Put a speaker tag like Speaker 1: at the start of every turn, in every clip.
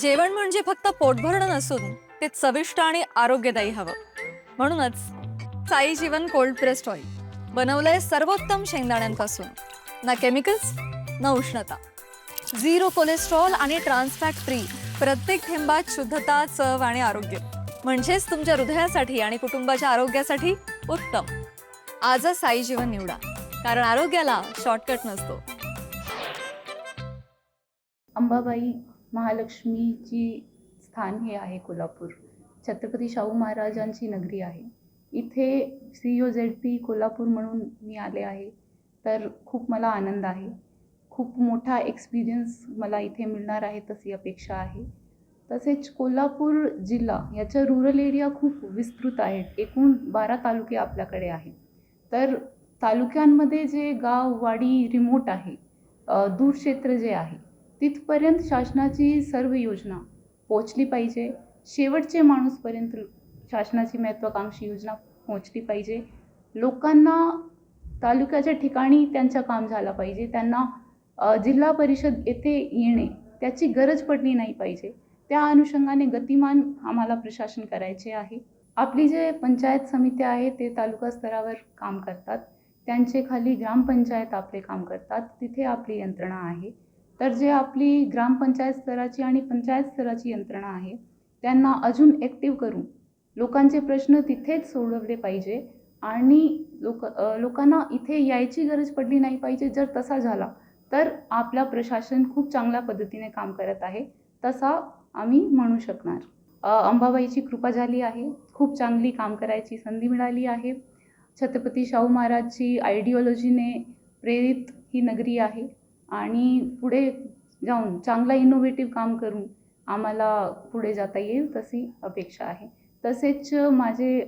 Speaker 1: जेवण म्हणजे फक्त पोटभरणं नसून ते चविष्ट आणि आरोग्यदायी हवं. म्हणूनच साई जीवन कोल्ड प्रेस्ड ऑइल बनवलंय सर्वोत्तम शेंगदाण्यांपासून. ना केमिकल्स ना उष्णता, झिरो कोलेस्ट्रॉल आणि ट्रान्सफॅट फ्री. प्रत्येक थेंबात शुद्धता, चव आणि आरोग्य. म्हणजेच तुमच्या हृदयासाठी आणि कुटुंबाच्या आरोग्यासाठी उत्तम. आजच साई जीवन निवडा, कारण आरोग्याला शॉर्टकट नसतो.
Speaker 2: अंबाबाई महालक्ष्मीची स्थान हे आहे कोल्हापूर. छत्रपती शाहू महाराजांची नगरी आहे. इथे COZP कोल्हापूर म्हणून मी आले आहे, तर खूप मला आनंद आहे. खूप मोठा एक्सपिरियन्स मला इथे मिळणार आहे तशी अपेक्षा आहे. तसेच कोल्हापूर जिल्हा याच्या रुरल एरिया खूप विस्तृत आहेत. एकूण 12 तालुके आपल्याकडे आहेत. तर तालुक्यांमध्ये जे गाव, वाडी, रिमोट आहे, दूर क्षेत्र जे आहे, तिथपर्यंत शासनाची सर्व योजना पोहोचली पाहिजे. शेवटचे माणूसपर्यंत शासनाची महत्त्वाकांक्षी योजना पोहोचली पाहिजे. लोकांना तालुक्याच्या ठिकाणी त्यांचं काम झालं पाहिजे. त्यांना जिल्हा परिषद येथे येणे त्याची गरज पडली नाही पाहिजे. त्या अनुषंगाने गतिमान आम्हाला प्रशासन करायचे आहे. आपली जे पंचायत समित्या आहे ते तालुका स्तरावर काम करतात. त्यांचे खाली ग्रामपंचायत आपले काम करतात. तिथे आपली यंत्रणा आहे. तर जे आपली ग्रामपंचायत स्तराची आणि पंचायत स्तराची यंत्रणा आहे त्यांना अजून ॲक्टिव्ह करून लोकांचे प्रश्न तिथेच सोडवले पाहिजे आणि लोकांना इथे यायची गरज पडली नाही पाहिजे. जर तसा झाला तर आपला प्रशासन खूप चांगल्या पद्धतीने काम करत आहे, तसा आम्ही म्हणू शकणार. अंबाबाईची कृपा झाली आहे. खूप चांगली काम करायची संधी मिळाली आहे. छत्रपती शाहू महाराजची आयडिओलॉजीने प्रेरित ही नगरी आहे आणि पुढे जाऊन चांगला इनोव्हेटिव्ह काम करून आम्हाला पुढे जाता येईल तशी अपेक्षा आहे. तसेच माझे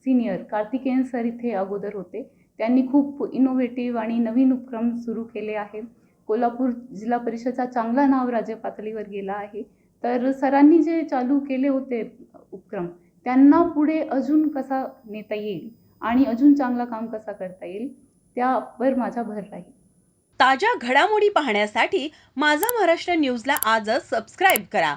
Speaker 2: सिनियर कार्तिकेयन सर इथे अगोदर होते. त्यांनी खूप इनोव्हेटिव्ह आणि नवीन उपक्रम सुरू केले आहेत. कोल्हापूर जिल्हा परिषदचा चांगला नाव राज्य पातळीवर गेला आहे. तर सरांनी जे चालू केले होते उपक्रम त्यांना पुढे अजून कसा नेता येईल आणि अजून चांगला काम कसा करता येईल त्यावर माझा भर राहील.
Speaker 3: ताज्या घडामोडी पाहण्यासाठी माझा महाराष्ट्र न्यूजला आजच सबस्क्राईब करा.